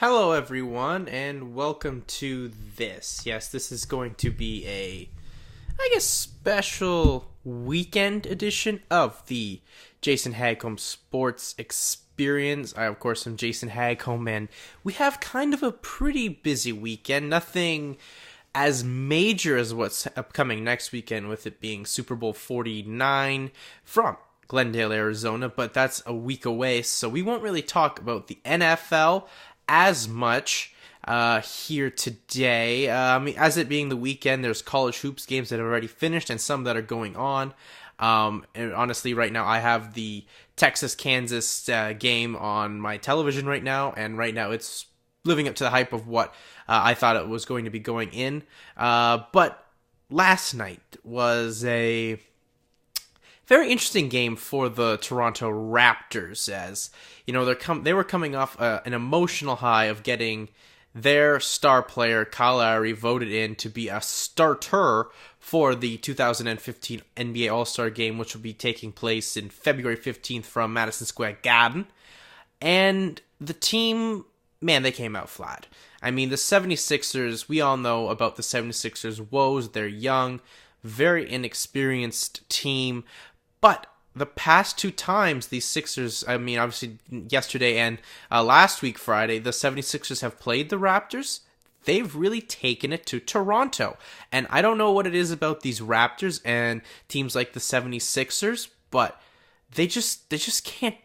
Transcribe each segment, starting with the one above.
Hello, everyone, and welcome to this. Yes, this is going to be special weekend edition of the Jason Hagholm Sports Experience. I, of course, am Jason Hagholm, and we have kind of a pretty busy weekend. Nothing as major as what's upcoming next weekend, with it being Super Bowl 49 from Glendale, Arizona, but that's a week away, so we won't really talk about the NFL as much here today. As it being the weekend, there's college hoops games that have already finished and some that are going on. And honestly, right now I have the Texas-Kansas game on my television right now, and right now it's living up to the hype of what I thought it was going to be going in. But last night was a very interesting game for the Toronto Raptors, as you know they were coming off an emotional high of getting their star player Kyle Lowry voted in to be a starter for the 2015 NBA All-Star Game, which will be taking place in February 15th from Madison Square Garden. And the team, man, they came out flat. I mean, the 76ers, we all know about the 76ers' woes. They're young, very inexperienced team. But the past two times these Sixers, obviously yesterday and last week, Friday, the 76ers have played the Raptors. They've really taken it to Toronto. And I don't know what it is about these Raptors and teams like the 76ers, but they just can't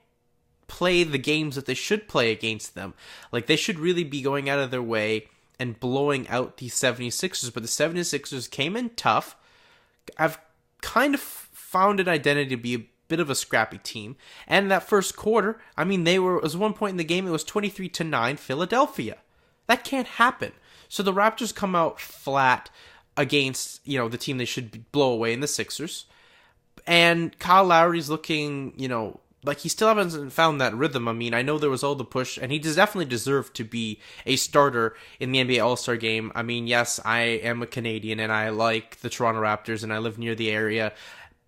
play the games that they should play against them. Like, they should really be going out of their way and blowing out the 76ers. But the 76ers came in tough. I've kind of found an identity to be a bit of a scrappy team. And that first quarter, it was one point in the game, it was 23-9 Philadelphia. That can't happen. So the Raptors come out flat against, the team they should blow away in the Sixers. And Kyle Lowry's looking, like he still hasn't found that rhythm. I know there was all the push, and he definitely deserved to be a starter in the NBA All-Star Game. Yes, I am a Canadian, and I like the Toronto Raptors, and I live near the area.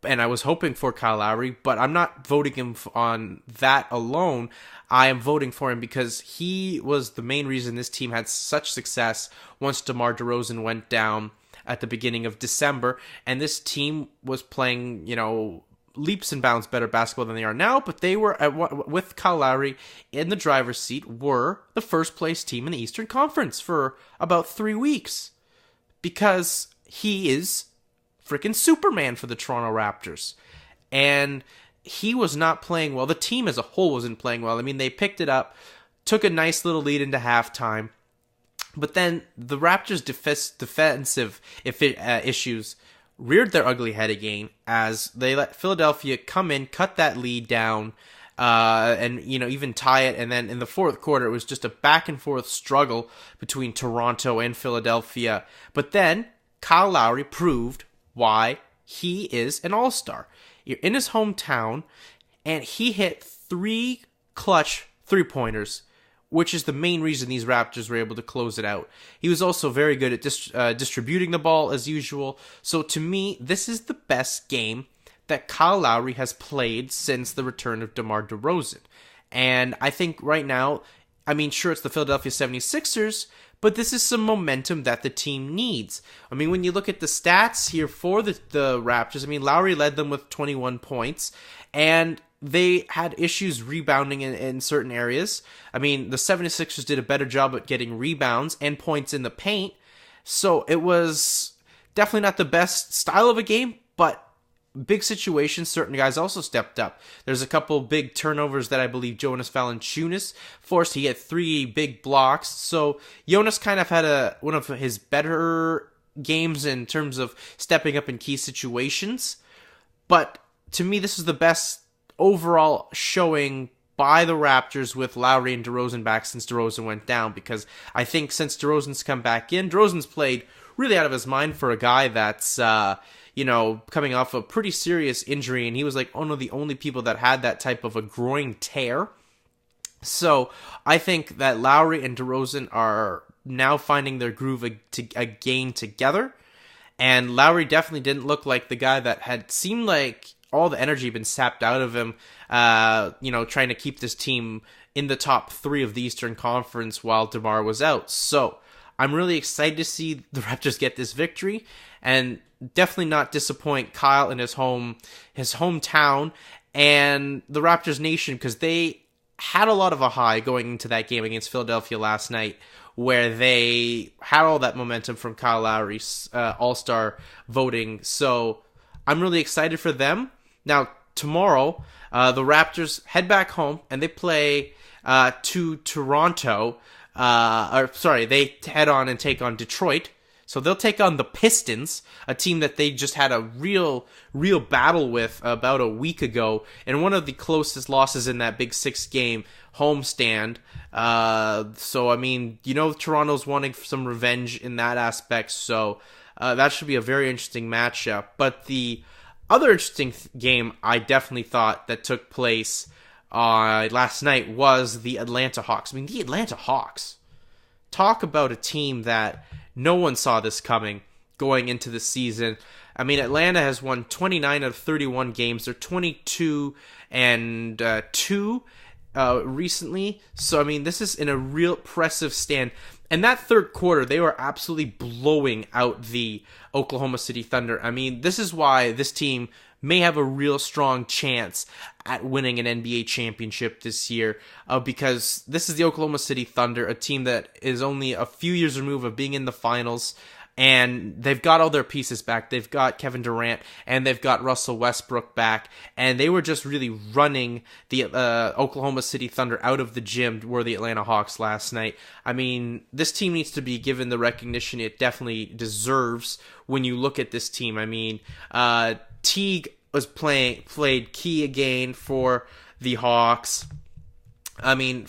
And I was hoping for Kyle Lowry, but I'm not voting him on that alone. I am voting for him because he was the main reason this team had such success once DeMar DeRozan went down at the beginning of December. And this team was playing, leaps and bounds better basketball than they are now, but they were, with Kyle Lowry in the driver's seat, were the first place team in the Eastern Conference for about 3 weeks. Because he is freaking Superman for the Toronto Raptors. And he was not playing well. The team as a whole wasn't playing well. They picked it up, took a nice little lead into halftime, but then the Raptors' defensive issues reared their ugly head again as they let Philadelphia come in, cut that lead down, and even tie it. And then in the fourth quarter, it was just a back and forth struggle between Toronto and Philadelphia. But then Kyle Lowry proved why he is an all-star. You're in his hometown, and he hit 3 clutch three-pointers, which is the main reason these Raptors were able to close it out. He was also very good at distributing the ball as usual. So to me, this is the best game that Kyle Lowry has played since the return of DeMar DeRozan. And I think right now, sure, it's the Philadelphia 76ers, but this is some momentum that the team needs. When you look at the stats here for the Raptors, Lowry led them with 21 points, and they had issues rebounding in certain areas. The 76ers did a better job at getting rebounds and points in the paint, so it was definitely not the best style of a game, but big situations, certain guys also stepped up. There's a couple big turnovers that I believe Jonas Valanciunas forced. He had 3 big blocks. So Jonas kind of had one of his better games in terms of stepping up in key situations. But to me, this is the best overall showing by the Raptors with Lowry and DeRozan back since DeRozan went down. Because I think since DeRozan's come back in, DeRozan's played really out of his mind for a guy that's coming off a pretty serious injury, and he was like one of the only people that had that type of a groin tear. So I think that Lowry and DeRozan are now finding their groove again together, and Lowry definitely didn't look like the guy that had seemed like all the energy been sapped out of him, trying to keep this team in the top 3 of the Eastern Conference while DeMar was out. So I'm really excited to see the Raptors get this victory, and definitely not disappoint Kyle in his hometown and the Raptors Nation, because they had a lot of a high going into that game against Philadelphia last night, where they had all that momentum from Kyle Lowry's All-Star voting. So I'm really excited for them. Now, tomorrow, the Raptors head back home, and they play to Toronto. They head on and take on Detroit. So they'll take on the Pistons, a team that they just had a real battle with about a week ago, and one of the closest losses in that Big 6 game homestand. So, I mean, Toronto's wanting some revenge in that aspect, so that should be a very interesting matchup. But the other interesting game I definitely thought that took place last night was the Atlanta Hawks. I mean, the Atlanta Hawks. Talk about a team that no one saw this coming going into the season. I mean, Atlanta has won 29 out of 31 games. They're 22-2 recently. So, I mean, this is in a real impressive stand. And that third quarter, they were absolutely blowing out the Oklahoma City Thunder. I mean, this is why this team may have a real strong chance at winning an NBA championship this year, because this is the Oklahoma City Thunder, a team that is only a few years removed of being in the finals, and they've got all their pieces back. They've got Kevin Durant, and they've got Russell Westbrook back, and they were just really running the Oklahoma City Thunder out of the gym, were the Atlanta Hawks last night. I mean, this team needs to be given the recognition it definitely deserves when you look at this team. I mean, Teague was played key again for the Hawks. I mean,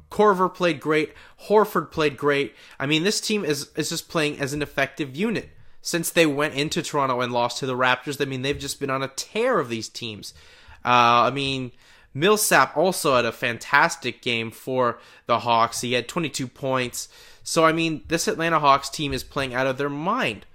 Korver played great. Horford played great. I mean, this team is just playing as an effective unit. Since they went into Toronto and lost to the Raptors, I mean, they've just been on a tear of these teams. I mean, Millsap also had a fantastic game for the Hawks. He had 22 points. So, I mean, this Atlanta Hawks team is playing out of their mind.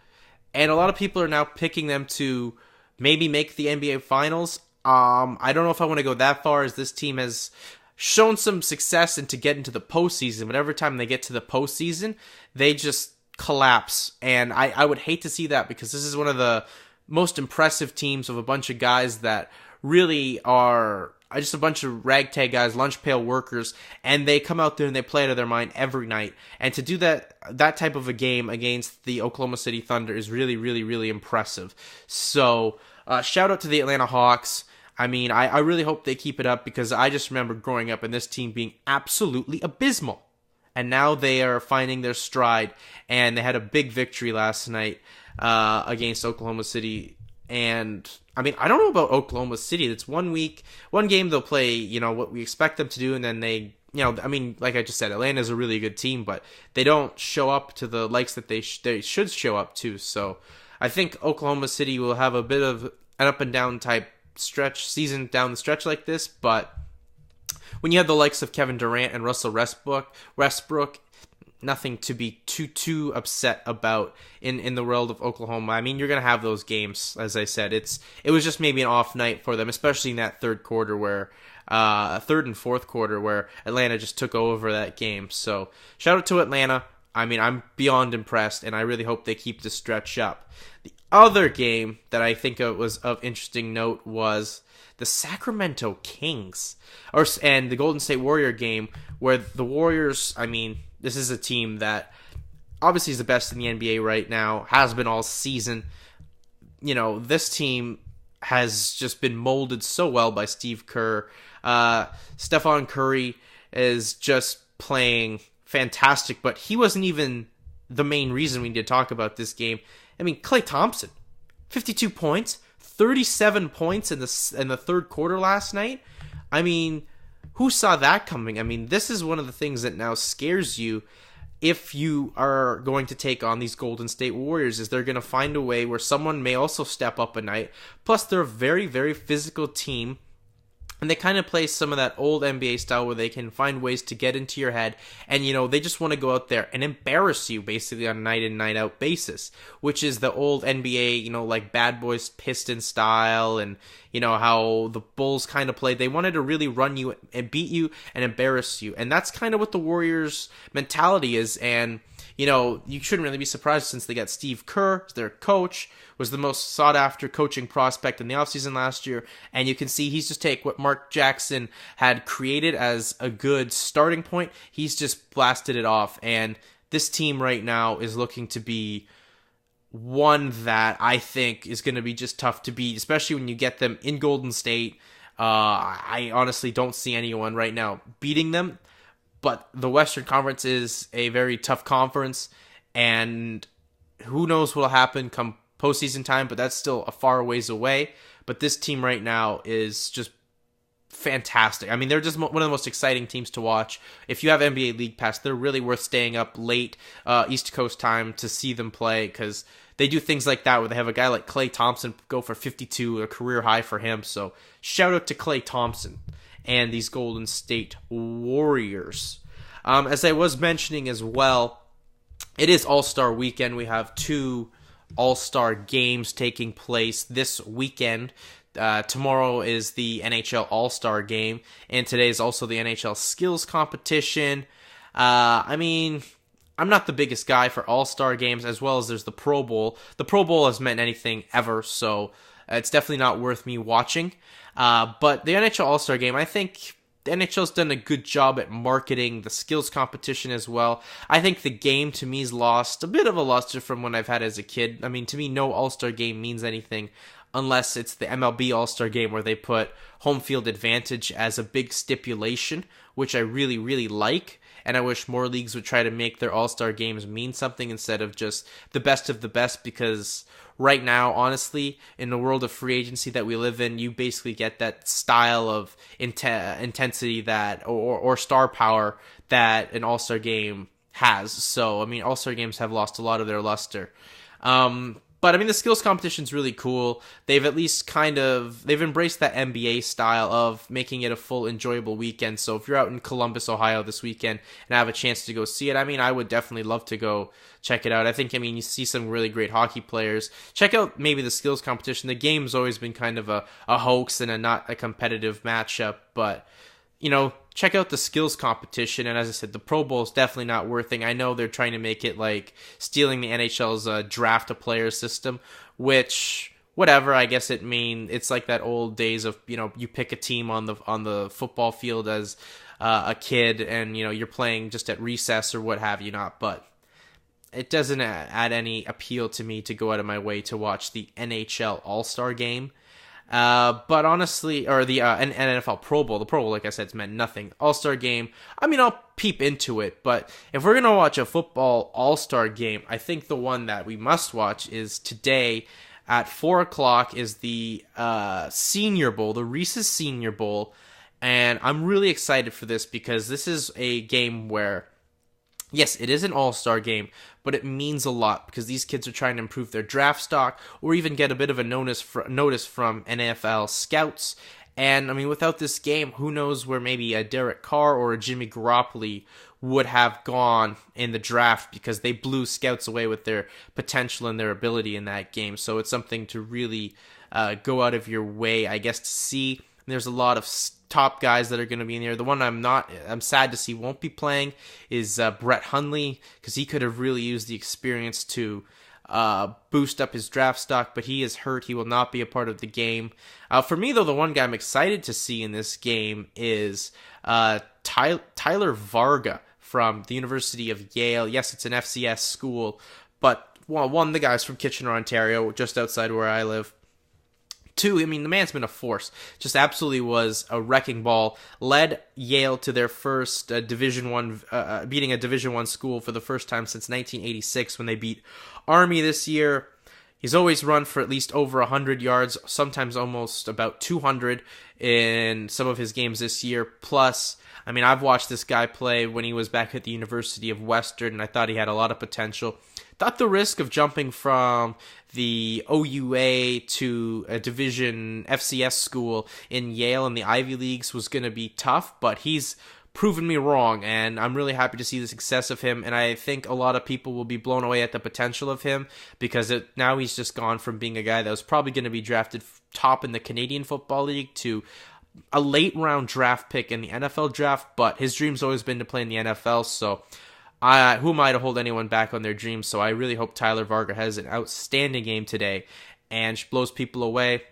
And a lot of people are now picking them to maybe make the NBA Finals. I don't know if I want to go that far, as this team has shown some success and to get into the postseason. But every time they get to the postseason, they just collapse. And I would hate to see that, because this is one of the most impressive teams of a bunch of guys that really are just a bunch of ragtag guys, lunch pail workers, and they come out there and they play out of their mind every night. And to do that type of a game against the Oklahoma City Thunder is really, really, really impressive. So, shout out to the Atlanta Hawks. I mean, I really hope they keep it up, because I just remember growing up and this team being absolutely abysmal. And now they are finding their stride, and they had a big victory last night against Oklahoma City. And I mean, I don't know about Oklahoma City. It's one game they'll play, what we expect them to do, and then they, I mean, like I just said, Atlanta's a really good team, but they don't show up to the likes that they should show up to. So I think Oklahoma City will have a bit of an up and down type season down the stretch like this, but when you have the likes of Kevin Durant and Russell Westbrook, nothing to be too upset about in the world of Oklahoma. I mean, you're going to have those games, as I said. It was just maybe an off night for them, especially in that third and fourth quarter where Atlanta just took over that game. So, shout out to Atlanta. I mean, I'm beyond impressed, and I really hope they keep the stretch up. The other game that I think was of interesting note was the Sacramento Kings and the Golden State Warrior game, where the Warriors, I mean, this is a team that obviously is the best in the NBA right now, has been all season. This team has just been molded so well by Steve Kerr. Stephen Curry is just playing fantastic, but he wasn't even the main reason we need to talk about this game. I mean, Klay Thompson, 52 points, 37 points in the third quarter last night. I mean, who saw that coming? I mean, this is one of the things that now scares you if you are going to take on these Golden State Warriors, is they're going to find a way where someone may also step up a night. Plus, they're a very, very physical team. And they kind of play some of that old NBA style where they can find ways to get into your head. And, they just want to go out there and embarrass you basically on a night in, night out basis, which is the old NBA, like Bad Boys Piston style and, how the Bulls kind of played. They wanted to really run you and beat you and embarrass you. And that's kind of what the Warriors' mentality is. And, you shouldn't really be surprised since they got Steve Kerr, their coach, was the most sought-after coaching prospect in the offseason last year. And you can see he's just take what Mark Jackson had created as a good starting point. He's just blasted it off. And this team right now is looking to be one that I think is going to be just tough to beat, especially when you get them in Golden State. I honestly don't see anyone right now beating them. But the Western Conference is a very tough conference, and who knows what will happen come postseason time, but that's still a far ways away. But this team right now is just fantastic. I mean, they're just one of the most exciting teams to watch. If you have NBA League Pass, they're really worth staying up late East Coast time to see them play, because they do things like that where they have a guy like Klay Thompson go for 52, a career high for him. So shout out to Klay Thompson and these Golden State Warriors. As I was mentioning as well, it is All-Star Weekend. We have 2 All-Star games taking place this weekend. Tomorrow is the NHL All-Star Game, and today is also the NHL Skills Competition. I'm not the biggest guy for All-Star games, as well as there's the Pro Bowl. The Pro Bowl hasn't meant anything ever, so it's definitely not worth me watching. But the NHL All-Star Game, I think the NHL's done a good job at marketing the skills competition as well. I think the game, to me, has lost a bit of a luster from when I've had as a kid. I mean, to me, no All-Star game means anything unless it's the MLB All-Star game where they put home field advantage as a big stipulation, which I really, really like. And I wish more leagues would try to make their All-Star games mean something instead of just the best of the best, because right now, honestly, in the world of free agency that we live in, you basically get that style of intensity that or star power that an All-Star game has. So, All-Star games have lost a lot of their luster. But the skills competition's really cool. They've at least they've embraced that NBA style of making it a full enjoyable weekend. So if you're out in Columbus, Ohio this weekend and have a chance to go see it, I would definitely love to go check it out. I think, you see some really great hockey players. Check out maybe the skills competition. The game's always been kind of a hoax and not a competitive matchup, but check out the skills competition. And as I said, the Pro Bowl is definitely not worth it. I know they're trying to make it like stealing the NHL's draft a player system, which, whatever, I guess it's like that old days of, you pick a team on the football field as a kid and, you're playing just at recess or what have you not. But it doesn't add any appeal to me to go out of my way to watch the NHL All-Star Game. But honestly, or the NFL Pro Bowl, the Pro Bowl, like I said, it's meant nothing. All-Star Game, I'll peep into it, but if we're going to watch a football All-Star Game, I think the one that we must watch is today at 4 o'clock is the Senior Bowl, the Reese's Senior Bowl, and I'm really excited for this because this is a game where, yes, it is an all-star game, but it means a lot because these kids are trying to improve their draft stock or even get a bit of a notice from NFL scouts. And, without this game, who knows where maybe a Derek Carr or a Jimmy Garoppolo would have gone in the draft because they blew scouts away with their potential and their ability in that game. So it's something to really go out of your way, I guess, to see. There's a lot of top guys that are going to be in there. The one I'm sad to see won't be playing is Brett Hundley, because he could have really used the experience to boost up his draft stock, but he is hurt. He will not be a part of the game. For me, though, the one guy I'm excited to see in this game is Tyler Varga from the University of Yale. Yes, it's an FCS school, but one, the guy's from Kitchener, Ontario, just outside where I live. 2, the man's been a force. Just absolutely was a wrecking ball. Led Yale to their first Division I, beating a Division I school for the first time since 1986 when they beat Army this year. He's always run for at least over 100 yards, sometimes almost about 200. in some of his games this year. Plus, I mean, I've watched this guy play when he was back at the University of Western, and I thought he had a lot of potential. Thought the risk of jumping from the OUA to a Division FCS school in Yale and the Ivy Leagues was going to be tough, but he's proven me wrong, and I'm really happy to see the success of him, and I think a lot of people will be blown away at the potential of him, because now he's just gone from being a guy that was probably going to be drafted top in the Canadian Football League to a late round draft pick in the NFL draft, but his dream's always been to play in the NFL, so who am I to hold anyone back on their dreams? So I really hope Tyler Varga has an outstanding game today and blows people away.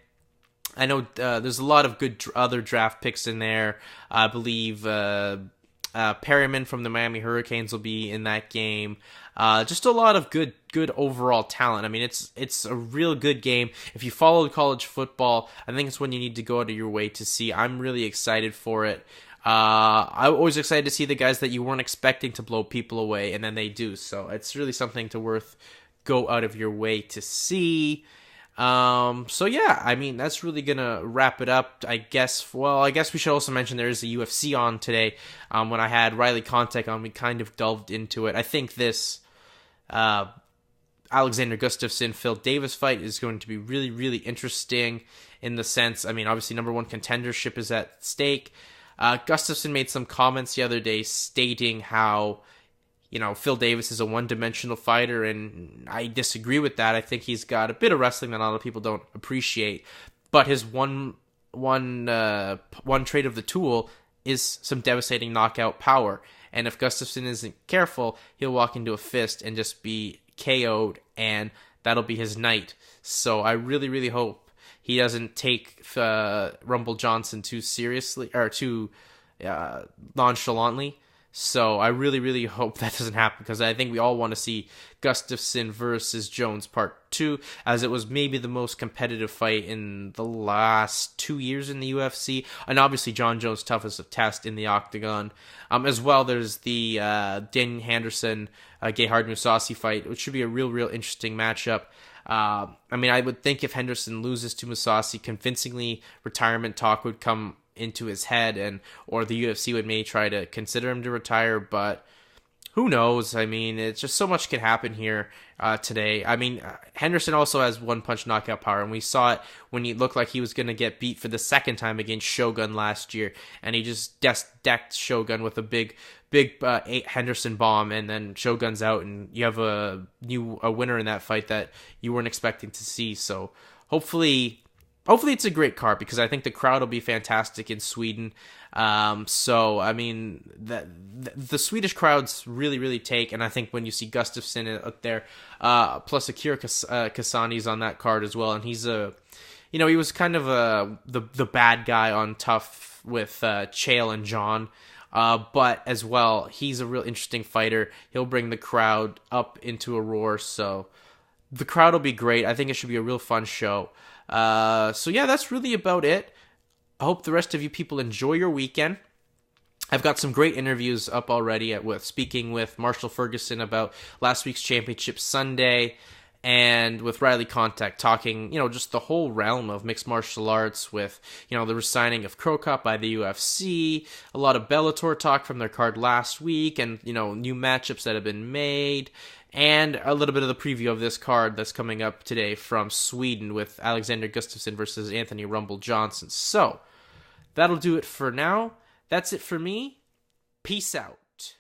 I know there's a lot of good other draft picks in there. I believe Perryman from the Miami Hurricanes will be in that game. Just a lot of good overall talent. I mean, it's a real good game. If you follow college football, I think it's one you need to go out of your way to see. I'm really excited for it. I'm always excited to see the guys that you weren't expecting to blow people away, and then they do. So it's really something to go out of your way to see. So yeah, I mean, that's really gonna wrap it up, I guess. Well, I guess we should also mention there is a UFC on today. When I had Riley Contact on, we kind of delved into it. I think this Alexander Gustafsson Phil Davis fight is going to be really, really interesting in the sense, I mean, obviously number one contendership is at stake. Gustafsson made some comments the other day stating how, Phil Davis is a one-dimensional fighter, and I disagree with that. I think he's got a bit of wrestling that a lot of people don't appreciate, but his one trait of the tool is some devastating knockout power, and if Gustafsson isn't careful, he'll walk into a fist and just be KO'd, and that'll be his night. So I really, really hope he doesn't take Rumble Johnson too seriously, or too nonchalantly. So I really, really hope that doesn't happen, because I think we all want to see Gustafsson versus Jones Part 2, as it was maybe the most competitive fight in the last 2 years in the UFC. And obviously John Jones' toughest of test in the octagon. As well, there's the Daniel Henderson, Gerhard Mousasi fight, which should be a real interesting matchup. I mean, I would think if Henderson loses to Mousasi, convincingly retirement talk would come into his head, or the UFC would maybe try to consider him to retire, but who knows? I mean, it's just so much can happen here today. I mean, Henderson also has one-punch knockout power, and we saw it when he looked like he was going to get beat for the second time against Shogun last year, and he just decked Shogun with a big Henderson bomb, and then Shogun's out, and you have a winner in that fight that you weren't expecting to see. So hopefully it's a great card, because I think the crowd will be fantastic in Sweden. So, I mean, the Swedish crowds really, really take, and I think when you see Gustafsson out there, plus Akira Kasani's on that card as well, and he's he was kind of the bad guy on Tough with Chael and John, but as well, he's a real interesting fighter. He'll bring the crowd up into a roar, so the crowd will be great. I think it should be a real fun show. So yeah, that's really about it. I hope the rest of you people enjoy your weekend. I've got some great interviews up already speaking with Marshall Ferguson about last week's Championship Sunday, and with Riley Contact talking, just the whole realm of mixed martial arts with, the resigning of Crow Cop by the UFC, a lot of Bellator talk from their card last week, and, new matchups that have been made, and a little bit of the preview of this card that's coming up today from Sweden with Alexander Gustafsson versus Anthony Rumble Johnson. So, that'll do it for now. That's it for me. Peace out.